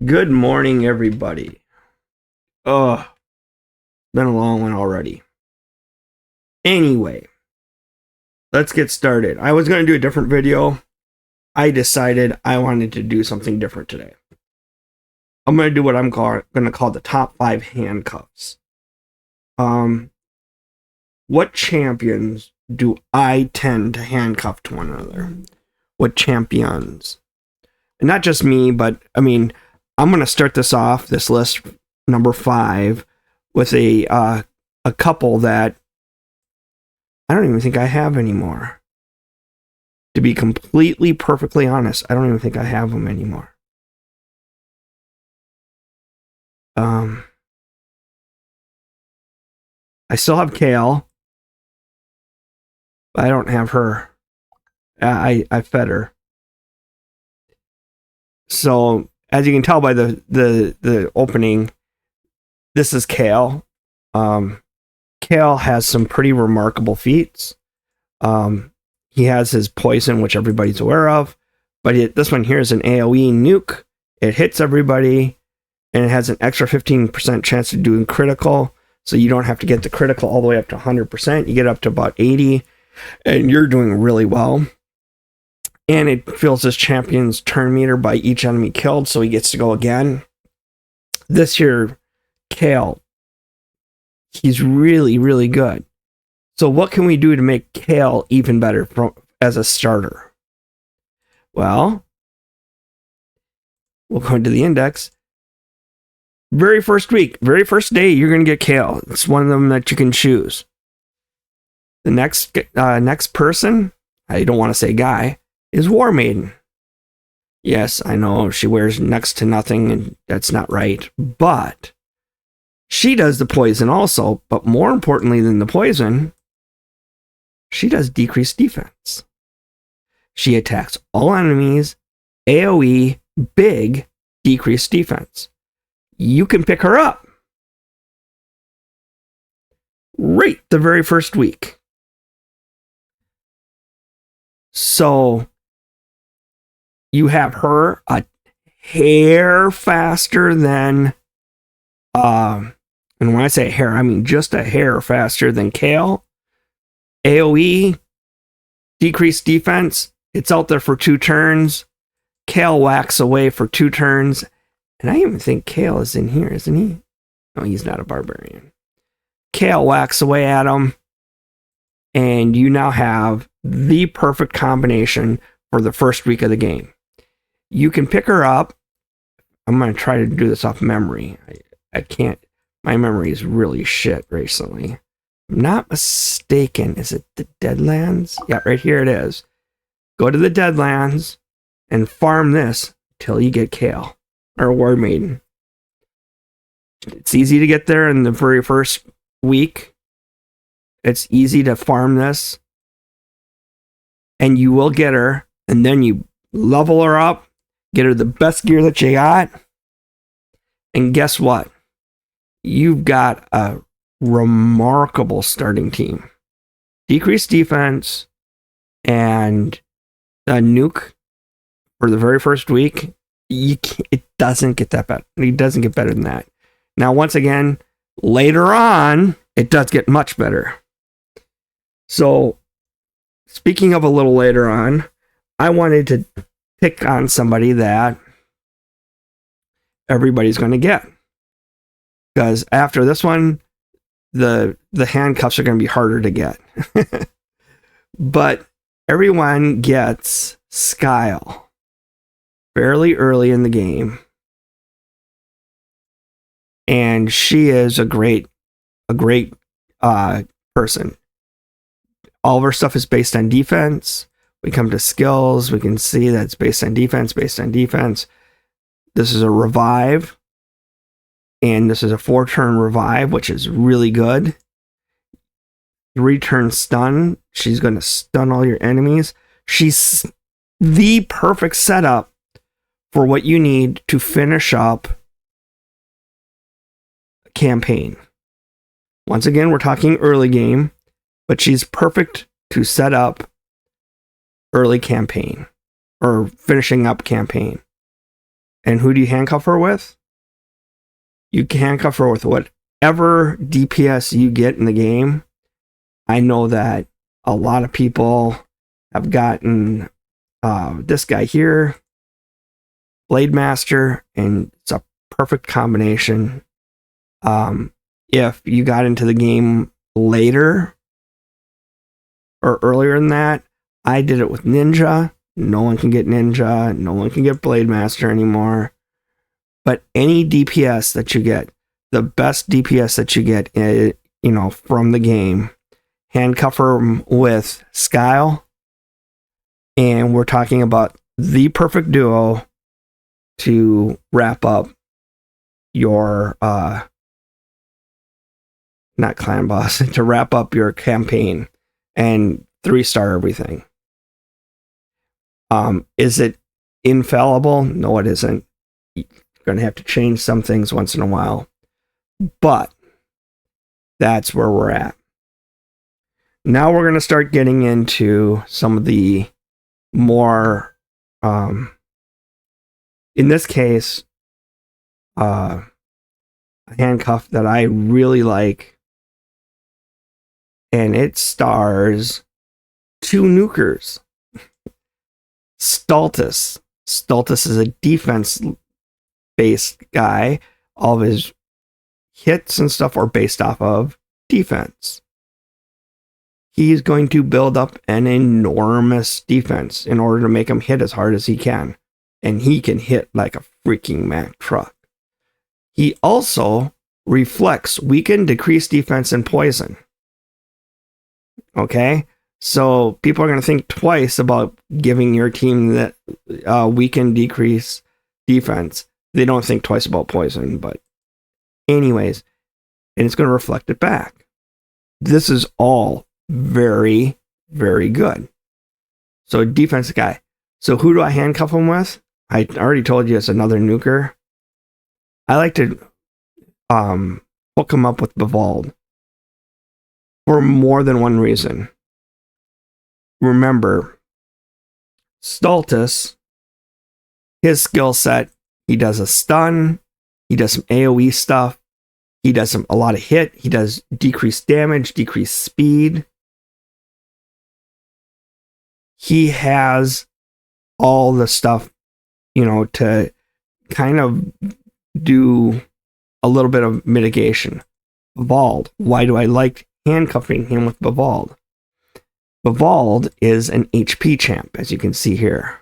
Good morning, everybody. Been a long one already. Anyway, let's get started. I was going to do a different video. I decided I wanted to do something different today. I'm going to do what I'm going to call the top 5 handcuffs. What champions do I tend to handcuff to one another? What champions? And not just me, but I mean, I'm going to start this list, number 5, with a couple that I don't even think I have anymore. To be completely, perfectly honest, I don't even think I have them anymore. I still have Kale, but I don't have her. I fed her. So, as you can tell by the opening, this is Kale. Kale has some pretty remarkable feats. He has his poison, which everybody's aware of, but this one here is an AoE nuke. It hits everybody, and it has an extra 15% chance of doing critical, so you don't have to get the critical all the way up to 100%. You get up to about 80, and you're doing really well. And it fills his champion's turn meter by each enemy killed, so he gets to go again. This here, Kale, he's really, really good. So what can we do to make Kale even better as a starter? Well, we'll go into the index. Very first week, very first day, you're going to get Kale. It's one of them that you can choose. The next person, I don't want to say guy, is Maiden. Yes, I know she wears next to nothing, and that's not right. But she does the poison also, but more importantly than the poison, she does decreased defense. She attacks all enemies, AoE, big, decreased defense. You can pick her up right the very first week. So you have her a hair faster than, and when I say hair, I mean just a hair faster than Kale. AoE, decreased defense, it's out there for 2 turns. Kale whacks away for 2 turns. And I even think Kale is in here, isn't he? No, he's not a barbarian. Kale whacks away at him. And you now have the perfect combination for the first week of the game. You can pick her up. I'm going to try to do this off memory. I can't. My memory is really shit recently. If I'm not mistaken, is it the Deadlands? Yeah, right here it is. Go to the Deadlands and farm this till you get Kale or Maiden. It's easy to get there in the very first week. It's easy to farm this. And you will get her. And then you level her up. Get her the best gear that you got. And guess what? You've got a remarkable starting team. Decreased defense. And a nuke for the very first week. It doesn't get that bad. It doesn't get better than that. Now, once again, later on, it does get much better. So, speaking of a little later on, I wanted to pick on somebody that everybody's going to get. Because after this one, the handcuffs are going to be harder to get. But everyone gets Skye fairly early in the game. And she is a great person. All of our stuff is based on defense. We come to skills. We can see that it's based on defense. This is a revive. And this is a 4-turn revive, which is really good. 3-turn stun. She's going to stun all your enemies. She's the perfect setup for what you need to finish up a campaign. Once again, we're talking early game, but she's perfect to set up early campaign or finishing up campaign. And who do you handcuff her with? You can handcuff her with whatever DPS you get in the game. I know that a lot of people have gotten this guy here, Blade Master, and it's a perfect combination. If you got into the game later or earlier than that, I did it with Ninja. No one can get Ninja. No one can get Blade Master anymore. But any DPS that you get, the best DPS that you get, from the game, handcuff her with Skye. And we're talking about the perfect duo to wrap up your, not clan boss, to wrap up your campaign and 3-star everything. Is it infallible? No, it isn't. You're going to have to change some things once in a while. But that's where we're at. Now we're going to start getting into some of the more, in this case, a handcuff that I really like. And it stars 2 nukers. Stalis. Stalis is a defense-based guy. All of his hits and stuff are based off of defense. He's going to build up an enormous defense in order to make him hit as hard as he can. And he can hit like a freaking Mack truck. He also reflects weaken, decreased defense, and poison. Okay? So people are going to think twice about giving your team that weaken, decrease defense. They don't think twice about poison, but anyways, and it's going to reflect it back. This is all very, very good. So a defense guy. So who do I handcuff him with? I already told you it's another nuker. I like to hook him up with Bivald for more than one reason. Remember, Stalis, his skill set, he does a stun, he does some AoE stuff, he does a lot of hit, he does decreased damage, decreased speed. He has all the stuff, to kind of do a little bit of mitigation. Bivald. Why do I like handcuffing him with Bivald? Bivald is an HP champ, as you can see here.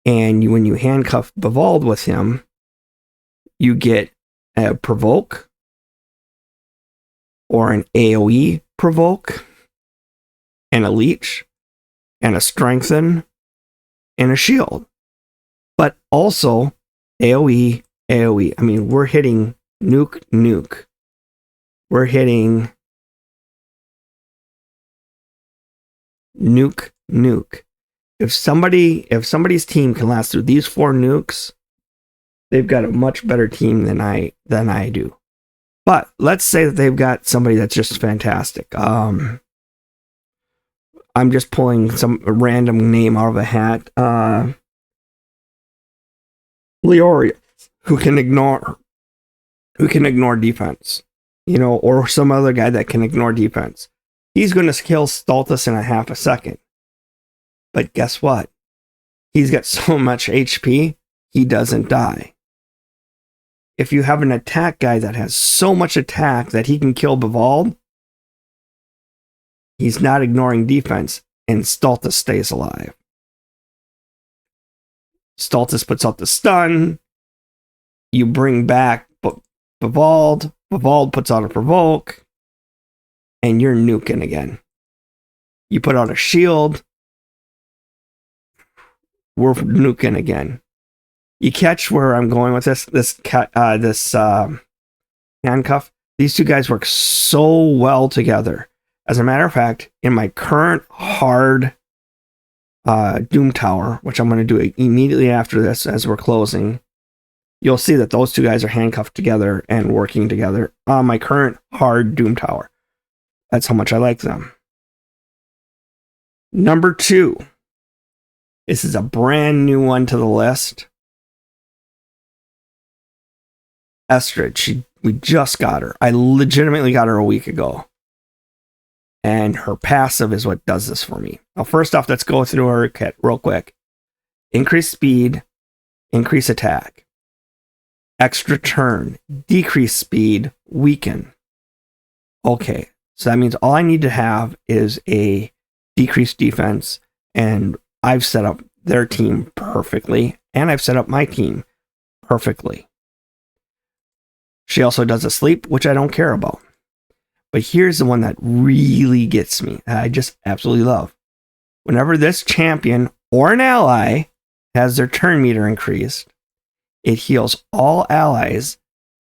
And when you handcuff Bivald with him, you get a provoke or an AoE provoke and a leech and a strengthen and a shield. But also AoE. I mean, we're hitting nuke. We're hitting nuke. If somebody's team can last through these 4 nukes, they've got a much better team than I do. But let's say that they've got somebody that's just fantastic. I'm just pulling some random name out of a hat. Leoria, who can ignore defense, or some other guy that can ignore defense. He's going to kill Stalis in a half a second. But guess what? He's got so much HP, he doesn't die. If you have an attack guy that has so much attack that he can kill Bivald, he's not ignoring defense, and Stalis stays alive. Stalis puts out the stun. You bring back Bivald. Bivald puts out a provoke. And you're nuking again. You put out a shield. We're nuking again. You catch where I'm going with this handcuff? These 2 guys work so well together. As a matter of fact, in my current hard Doom Tower, which I'm going to do immediately after this as we're closing, you'll see that those 2 guys are handcuffed together and working together on my current hard Doom Tower. That's how much I like them. Number 2. This is a brand new one to the list. Estrid, we just got her. I legitimately got her a week ago. And her passive is what does this for me. Now, first off, let's go through her kit real quick. Increase speed, increase attack. Extra turn, decrease speed, weaken. Okay, so that means all I need to have is a decreased defense, and I've set up their team perfectly, and I've set up my team perfectly. She also does a sleep, which I don't care about. But here's the one that really gets me, that I just absolutely love. Whenever this champion or an ally has their turn meter increased, it heals all allies.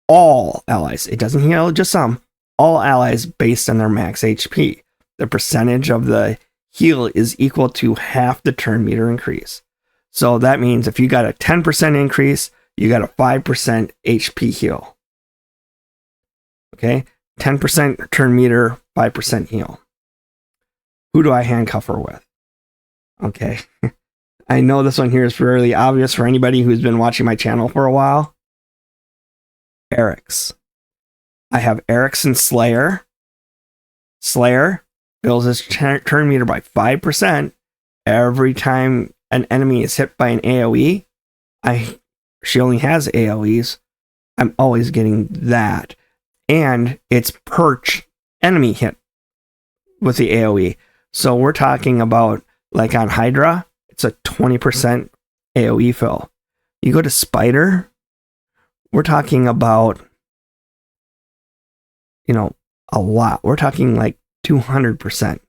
It doesn't heal just some. All allies based on their max HP. The percentage of the heal is equal to half the turn meter increase. So that means if you got a 10% increase, you got a 5% HP heal. Okay? 10% turn meter, 5% heal. Who do I handcuff her with? Okay. I know this one here is fairly obvious for anybody who's been watching my channel for a while. Eric's. I have Eric's and Slayer. Slayer fills his turn meter by 5% every time an enemy is hit by an AoE. She only has AoEs. I'm always getting that. And it's per enemy hit with the AoE. So we're talking about, like on Hydra, it's a 20% AoE fill. You go to Spider, we're talking about, a lot. We're talking like 200%.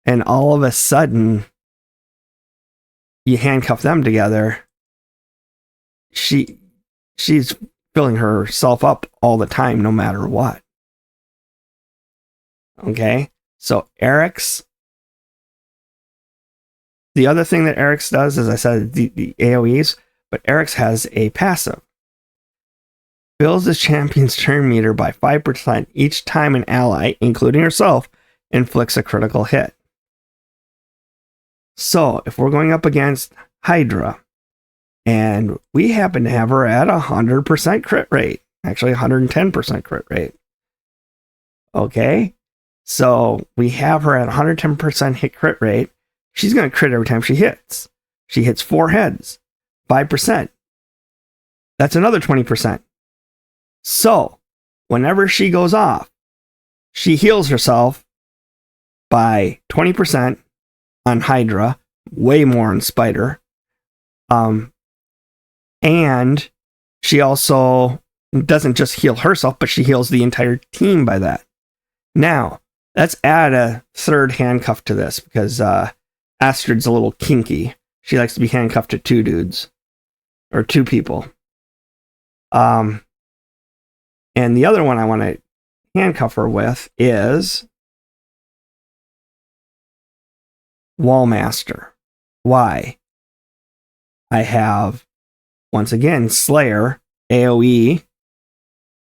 And all of a sudden, you handcuff them together. She's filling herself up all the time, no matter what. Okay, so Eric's. The other thing that Eric's does, as I said, the AoEs, but Eric's has a passive. Fills the champion's turn meter by 5% each time an ally, including herself, inflicts a critical hit. So, if we're going up against Hydra, and we happen to have her at 100% crit rate, actually 110% crit rate. Okay, so we have her at 110% hit crit rate. She's going to crit every time she hits. She hits 4 heads, 5%. That's another 20%. So, whenever she goes off, she heals herself by 20% on Hydra, way more on Spider. And she also doesn't just heal herself, but she heals the entire team by that. Now, let's add a third handcuff to this, because Astrid's a little kinky. She likes to be handcuffed to 2 dudes. Or 2 people. And the other one I want to handcuff her with is Wallmaster. Why? I have, once again, Slayer, AoE,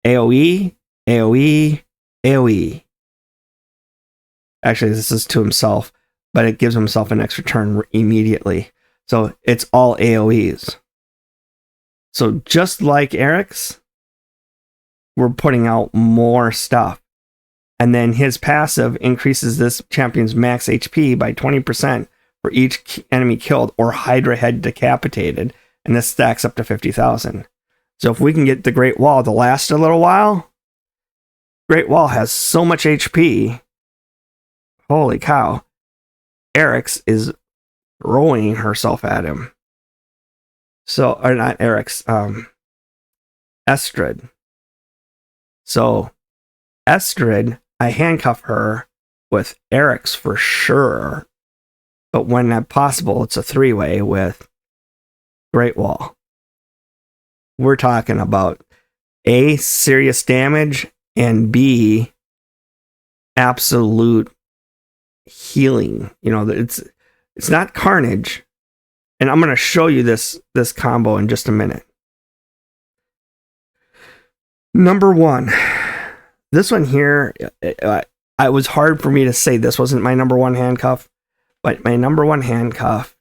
AoE, AoE, AoE. Actually, this is to himself, but it gives himself an extra turn immediately. So it's all AoEs. So just like Eric's, we're putting out more stuff. And then his passive increases this champion's max HP by 20% for each enemy killed or Hydra head decapitated. And this stacks up to 50,000. So if we can get the Great Wall to last a little while, Great Wall has so much HP. Holy cow. Eric's is throwing herself at him. So, or not Eric's, Estrid. So, Estrid, I handcuff her with Eric's for sure. But when not possible, it's a 3-way with Great Wall. We're talking about A, serious damage, and B, absolute healing. It's not carnage. And I'm going to show you this combo in just a minute. Number 1. This one here, it was hard for me to say this wasn't my number 1 handcuff. But my number 1 handcuff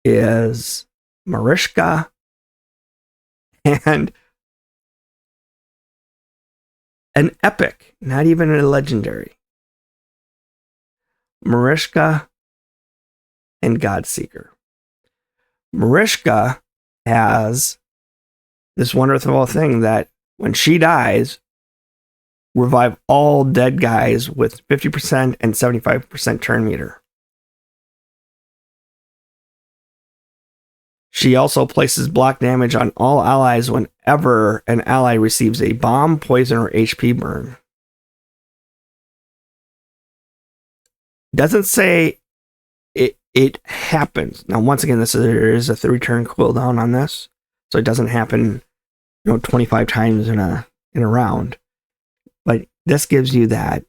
is Marishka And an epic, not even a legendary. Marishka and Godseeker. Marishka has this wonderful thing that when she dies, revive all dead guys with 50% and 75% turn meter. She also places block damage on all allies whenever an ally receives a bomb, poison, or HP burn. Doesn't say it happens. Now, once again, there is a 3-turn cooldown on this, so it doesn't happen, 25 times in a round. But this gives you a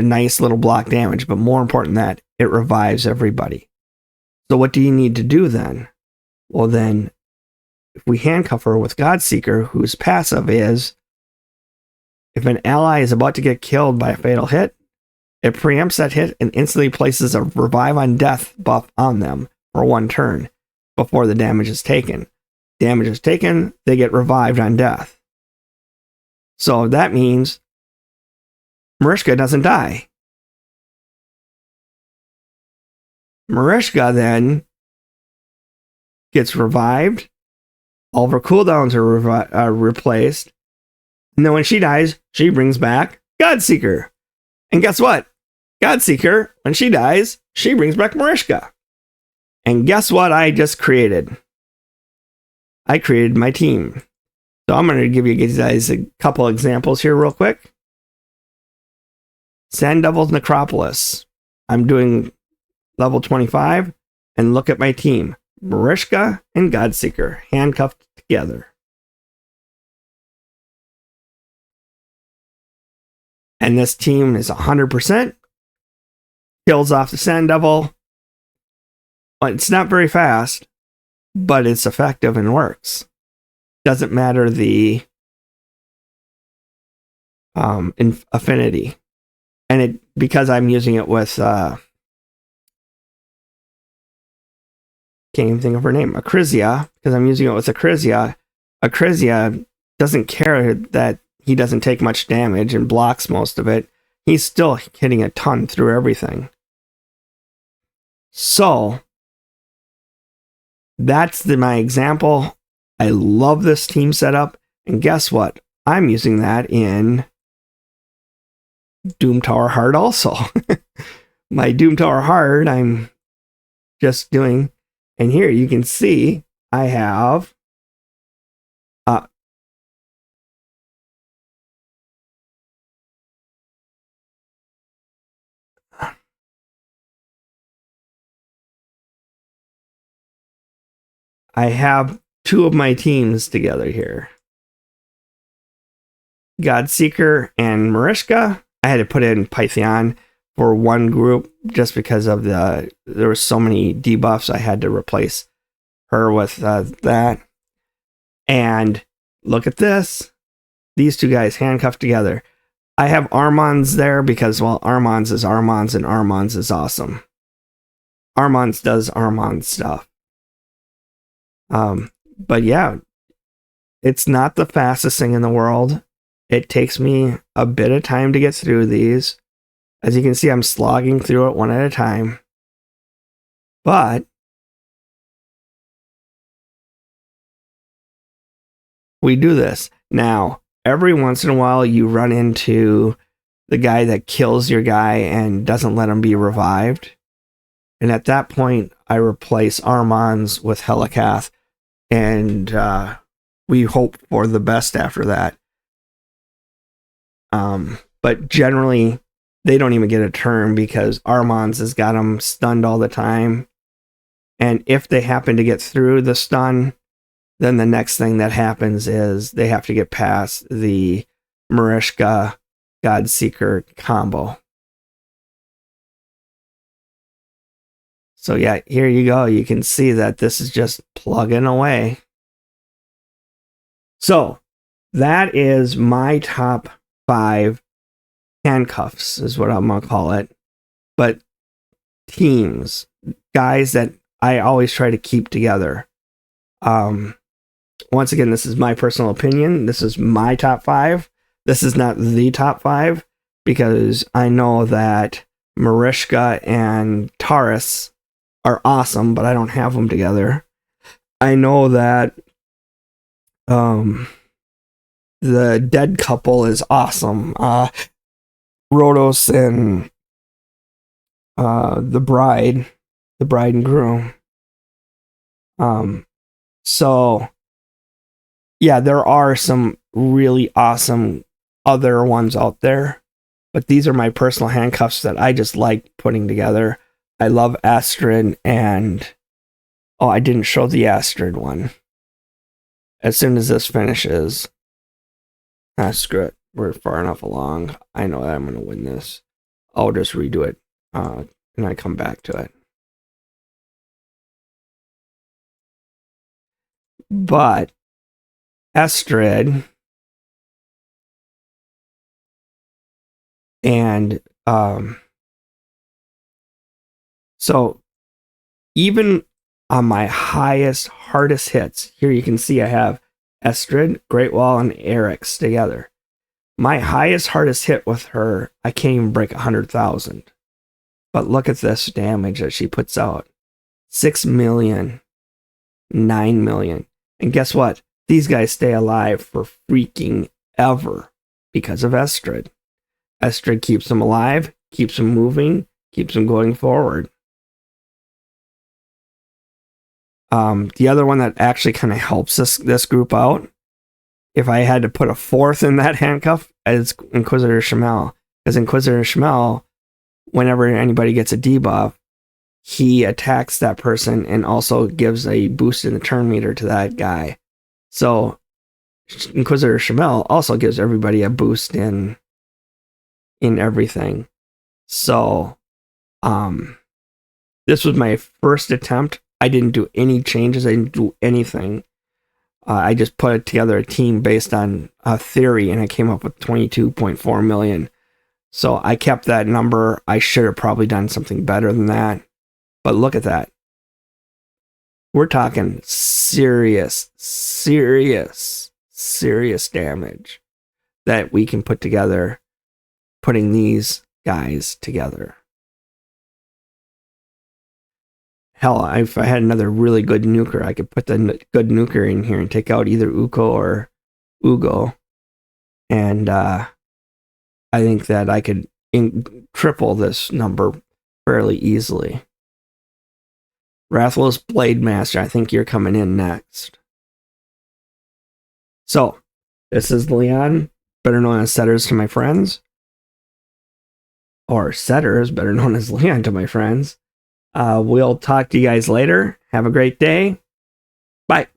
nice little block damage. But more important than that, it revives everybody. So what do you need to do then? Well, then, if we handcuff her with Godseeker, whose passive is, if an ally is about to get killed by a fatal hit, it preempts that hit and instantly places a revive on death buff on them for 1 turn before the damage is taken. Damage is taken, they get revived on death. So that means Marishka doesn't die. Marishka then gets revived. All of her cooldowns are replaced. And then when she dies, she brings back Godseeker. And guess what? Godseeker, when she dies, she brings back Marishka. And guess what I just created? I created my team. So I'm going to give you guys a couple examples here real quick. Sand Devil's Necropolis. I'm doing level 25. And look at my team. Marishka and Godseeker handcuffed together. And this team is 100%. Kills off the Sand Devil. It's not very fast, but it's effective and works. Doesn't matter the affinity. And because I'm using it with can't even think of her name, Acrizia, because I'm using it with Acrizia doesn't care that he doesn't take much damage and blocks most of it. He's still hitting a ton through everything. So that's my example. I love this team setup. And guess what? I'm using that in Doom Tower Hard also. My Doom Tower Hard, I'm just doing, and here you can see I have I have 2 of my teams together here. Godseeker and Marishka. I had to put in Python for one group just because of there were so many debuffs. I had to replace her with that. And look at this. These 2 guys handcuffed together. I have Armands there because, well, Armands is Armands and Armands is awesome. Armands does Armand stuff. But yeah, it's not the fastest thing in the world. It takes me a bit of time to get through these. As you can see, I'm slogging through it one at a time. But we do this. Now, every once in a while, you run into the guy that kills your guy and doesn't let him be revived. And at that point, I replace Armands with Helikath. And we hope for the best after that. But generally, they don't even get a turn because Armands has got them stunned all the time. And if they happen to get through the stun, then the next thing that happens is they have to get past the Marishka Godseeker combo. So yeah, here you go. You can see that this is just plugging away. So that is my top 5 handcuffs, is what I'm going to call it. But teams, guys that I always try to keep together. Once again, this is my personal opinion. This is my top 5. This is not the top 5 because I know that Marishka and Taurus are awesome, but I don't have them together. I know that the dead couple is awesome. Rhodos and the bride and groom. So yeah, there are some really awesome other ones out there, but these are my personal handcuffs that I just like putting together. I love Astrid, and I didn't show the Astrid one. As soon as this finishes, screw it. We're far enough along. I know that I'm going to win this. I'll just redo it, and I come back to it. But Astrid and so even on my hardest hits, here you can see I have Astrid, Great Wall, and Eric's together. My hardest hit with her, I can't even break 100,000. But look at this damage that she puts out. 6 million, 9 million. And guess what? These guys stay alive for freaking ever because of Astrid. Astrid keeps them alive, keeps them moving, keeps them going forward. The other one that actually kind of helps this group out, if I had to put a 4th in that handcuff, is Inquisitor Shamel. Because Inquisitor Shamel, whenever anybody gets a debuff, he attacks that person and also gives a boost in the turn meter to that guy. So Inquisitor Shamel also gives everybody a boost in everything. So this was my first attempt. I didn't do any changes. I didn't do anything. I just put together a team based on a theory, and I came up with 22.4 million. So I kept that number. I should have probably done something better than that. But look at that. We're talking serious damage that we can put together, putting these guys together. Hell, if I had another really good nuker, I could put the good nuker in here and take out either Uko or Ugo. And I think that I could triple this number fairly easily. Rathalos Blade Master, I think you're coming in next. So, this is Leon, better known as Setters to my friends. Or Setters, better known as Leon to my friends. We'll talk to you guys later. Have a great day. Bye.